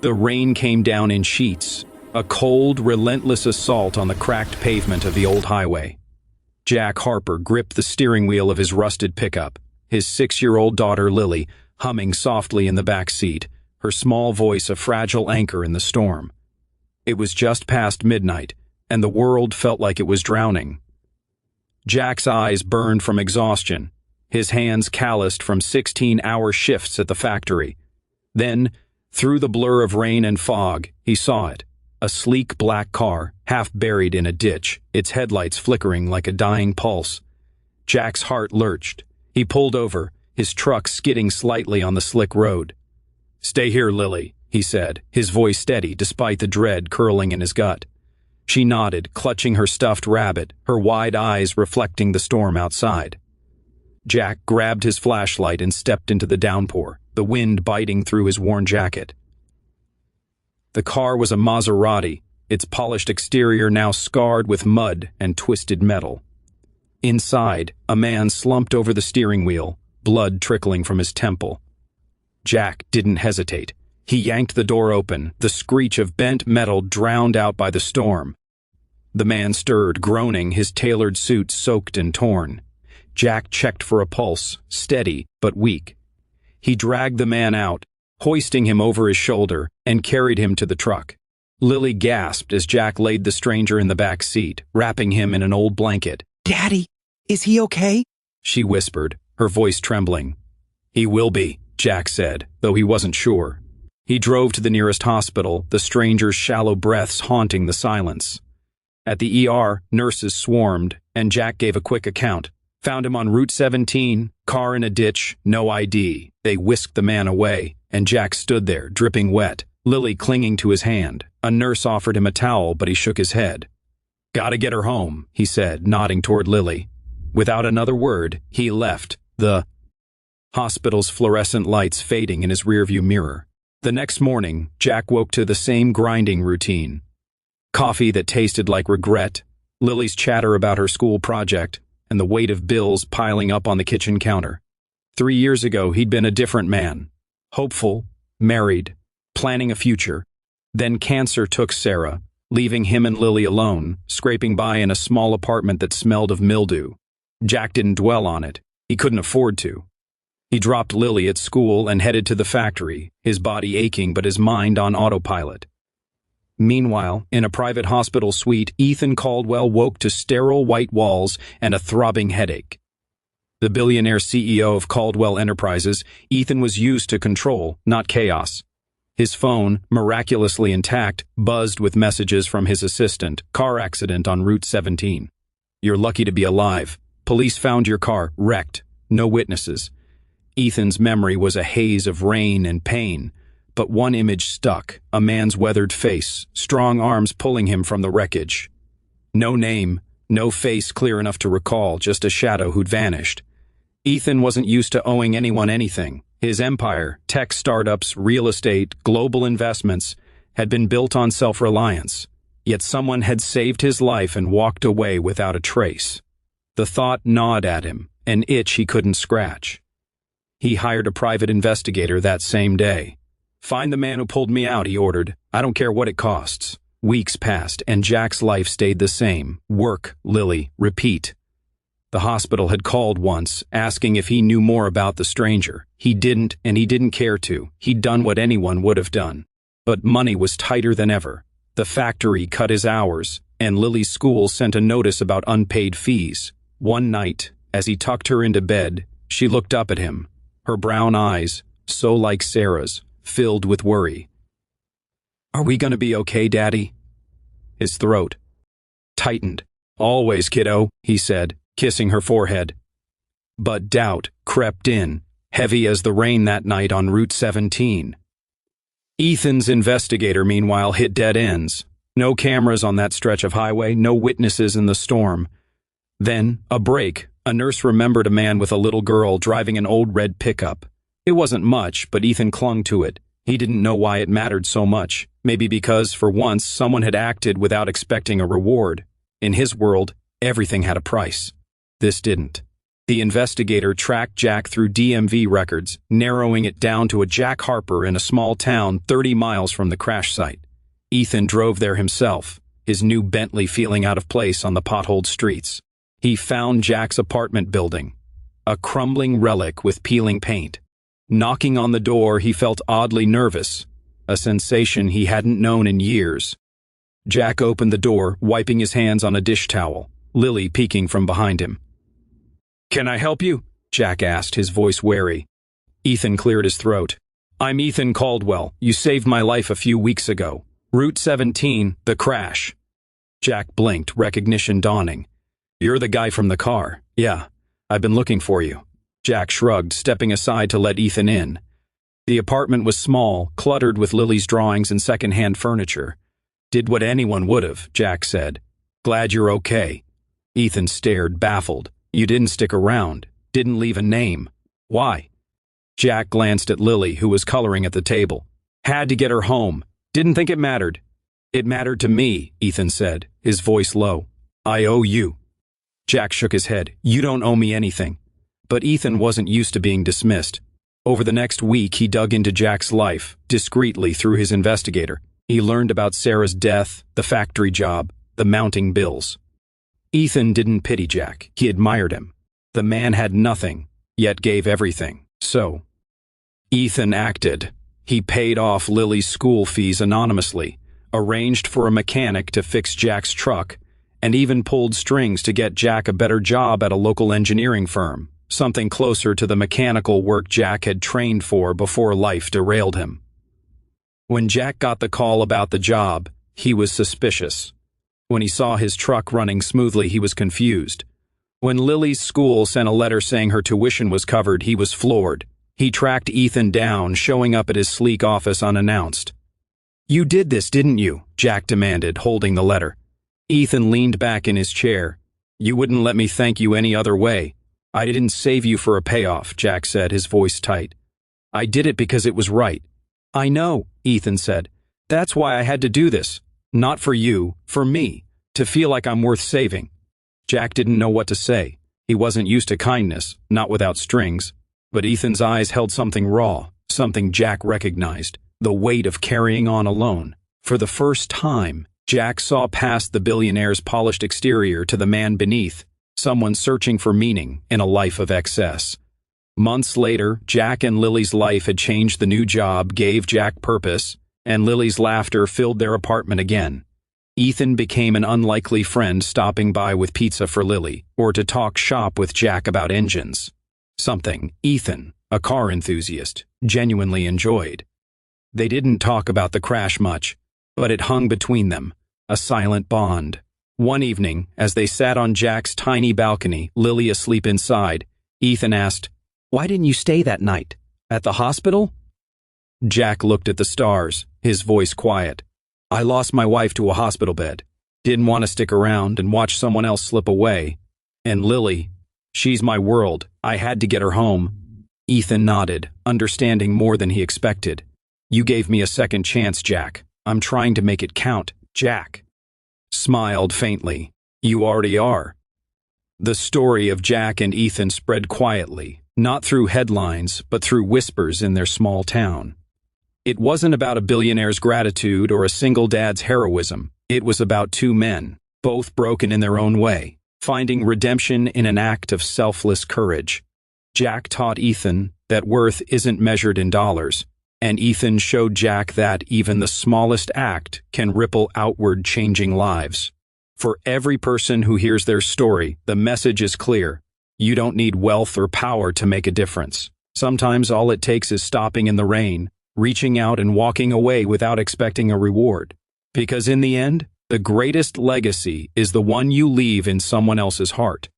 The rain came down in sheets, a cold, relentless assault on the cracked pavement of the old highway. Jack Harper gripped the steering wheel of his rusted pickup, his 6-year-old daughter Lily humming softly in the back seat, her small voice a fragile anchor in the storm. It was just past midnight, and the world felt like it was drowning. Jack's eyes burned from exhaustion, his hands calloused from 16-hour shifts at the factory. Then, through the blur of rain and fog, he saw it. A sleek black car, half buried in a ditch, its headlights flickering like a dying pulse. Jack's heart lurched. He pulled over, his truck skidding slightly on the slick road. "Stay here, Lily," he said, his voice steady despite the dread curling in his gut. She nodded, clutching her stuffed rabbit, her wide eyes reflecting the storm outside. Jack grabbed his flashlight and stepped into the downpour, the wind biting through his worn jacket. The car was a Maserati, its polished exterior now scarred with mud and twisted metal. Inside, a man slumped over the steering wheel, blood trickling from his temple. Jack didn't hesitate. He yanked the door open, the screech of bent metal drowned out by the storm. The man stirred, groaning, his tailored suit soaked and torn. Jack checked for a pulse, steady but weak. He dragged the man out, hoisting him over his shoulder, and carried him to the truck. Lily gasped as Jack laid the stranger in the back seat, wrapping him in an old blanket. "Daddy, is he okay?" she whispered, her voice trembling. "He will be," Jack said, though he wasn't sure. He drove to the nearest hospital, the stranger's shallow breaths haunting the silence. At the ER, nurses swarmed, and Jack gave a quick account. Found him on Route 17, car in a ditch, no ID. They whisked the man away, and Jack stood there, dripping wet, Lily clinging to his hand. A nurse offered him a towel, but he shook his head. "Gotta get her home," he said, nodding toward Lily. Without another word, he left, the hospital's fluorescent lights fading in his rearview mirror. The next morning, Jack woke to the same grinding routine. Coffee that tasted like regret, Lily's chatter about her school project, and the weight of bills piling up on the kitchen counter. 3 years ago, he'd been a different man. Hopeful, married, planning a future. Then cancer took Sarah, leaving him and Lily alone, scraping by in a small apartment that smelled of mildew. Jack didn't dwell on it. He couldn't afford to. He dropped Lily at school and headed to the factory, his body aching but his mind on autopilot. Meanwhile, in a private hospital suite, Ethan Caldwell woke to sterile white walls and a throbbing headache. The billionaire CEO of Caldwell Enterprises, Ethan was used to control, not chaos. His phone, miraculously intact, buzzed with messages from his assistant. "Car accident on Route 17. You're lucky to be alive. Police found your car, wrecked. No witnesses." Ethan's memory was a haze of rain and pain, but one image stuck, a man's weathered face, strong arms pulling him from the wreckage. No name, no face clear enough to recall, just a shadow who'd vanished. Ethan wasn't used to owing anyone anything. His empire, tech startups, real estate, global investments, had been built on self-reliance. Yet someone had saved his life and walked away without a trace. The thought gnawed at him, an itch he couldn't scratch. He hired a private investigator that same day. "Find the man who pulled me out," he ordered. "I don't care what it costs." Weeks passed, and Jack's life stayed the same. Work, Lily, repeat. The hospital had called once, asking if he knew more about the stranger. He didn't, and he didn't care to. He'd done what anyone would have done. But money was tighter than ever. The factory cut his hours, and Lily's school sent a notice about unpaid fees. One night, as he tucked her into bed, she looked up at him, her brown eyes, so like Sarah's, filled with worry. "Are we gonna be okay, Daddy?" His throat tightened. "Always, kiddo," he said, kissing her forehead. But doubt crept in, heavy as the rain that night on Route 17. Ethan's investigator, meanwhile, hit dead ends. No cameras on that stretch of highway, no witnesses in the storm. Then, a break. A nurse remembered a man with a little girl driving an old red pickup. It wasn't much, but Ethan clung to it. He didn't know why it mattered so much. Maybe because, for once, someone had acted without expecting a reward. In his world, everything had a price. This didn't. The investigator tracked Jack through DMV records, narrowing it down to a Jack Harper in a small town 30 miles from the crash site. Ethan drove there himself, his new Bentley feeling out of place on the potholed streets. He found Jack's apartment building, a crumbling relic with peeling paint. Knocking on the door, he felt oddly nervous, a sensation he hadn't known in years. Jack opened the door, wiping his hands on a dish towel, Lily peeking from behind him. "Can I help you?" Jack asked, his voice wary. Ethan cleared his throat. "I'm Ethan Caldwell. You saved my life a few weeks ago. Route 17, the crash." Jack blinked, recognition dawning. "You're the guy from the car." "Yeah, I've been looking for you." Jack shrugged, stepping aside to let Ethan in. The apartment was small, cluttered with Lily's drawings and second-hand furniture. "Did what anyone would have," Jack said. "Glad you're okay." Ethan stared, baffled. "You didn't stick around, didn't leave a name. Why?" Jack glanced at Lily, who was coloring at the table. "Had to get her home. Didn't think it mattered." "It mattered to me," Ethan said, his voice low. "I owe you." Jack shook his head. "You don't owe me anything." But Ethan wasn't used to being dismissed. Over the next week, he dug into Jack's life, discreetly through his investigator. He learned about Sarah's death, the factory job, the mounting bills. Ethan didn't pity Jack. He admired him. The man had nothing, yet gave everything. So, Ethan acted. He paid off Lily's school fees anonymously, arranged for a mechanic to fix Jack's truck, and even pulled strings to get Jack a better job at a local engineering firm, something closer to the mechanical work Jack had trained for before life derailed him. When Jack got the call about the job, he was suspicious. When he saw his truck running smoothly, he was confused. When Lily's school sent a letter saying her tuition was covered, he was floored. He tracked Ethan down, showing up at his sleek office unannounced. "You did this, didn't you?" Jack demanded, holding the letter. Ethan leaned back in his chair. "You wouldn't let me thank you any other way. I didn't save you for a payoff," Jack said, his voice tight. "I did it because it was right." "I know," Ethan said. "That's why I had to do this. Not for you, for me, to feel like I'm worth saving." Jack didn't know what to say. He wasn't used to kindness, not without strings. But Ethan's eyes held something raw, something Jack recognized, the weight of carrying on alone. For the first time, Jack saw past the billionaire's polished exterior to the man beneath, someone searching for meaning in a life of excess. Months later, Jack and Lily's life had changed. The new job gave Jack purpose, and Lily's laughter filled their apartment again. Ethan became an unlikely friend, stopping by with pizza for Lily, or to talk shop with Jack about engines. Something Ethan, a car enthusiast, genuinely enjoyed. They didn't talk about the crash much, but it hung between them, a silent bond. One evening, as they sat on Jack's tiny balcony, Lily asleep inside, Ethan asked, "Why didn't you stay that night? At the hospital?" Jack looked at the stars, his voice quiet. "I lost my wife to a hospital bed. Didn't want to stick around and watch someone else slip away. And Lily, she's my world. I had to get her home." Ethan nodded, understanding more than he expected. "You gave me a second chance, Jack. I'm trying to make it count." Jack smiled faintly. "You already are." The story of Jack and Ethan spread quietly, not through headlines, but through whispers in their small town. It wasn't about a billionaire's gratitude or a single dad's heroism. It was about two men, both broken in their own way, finding redemption in an act of selfless courage. Jack taught Ethan that worth isn't measured in dollars, and Ethan showed Jack that even the smallest act can ripple outward, changing lives. For every person who hears their story, the message is clear. You don't need wealth or power to make a difference. Sometimes all it takes is stopping in the rain, reaching out and walking away without expecting a reward. Because in the end, the greatest legacy is the one you leave in someone else's heart.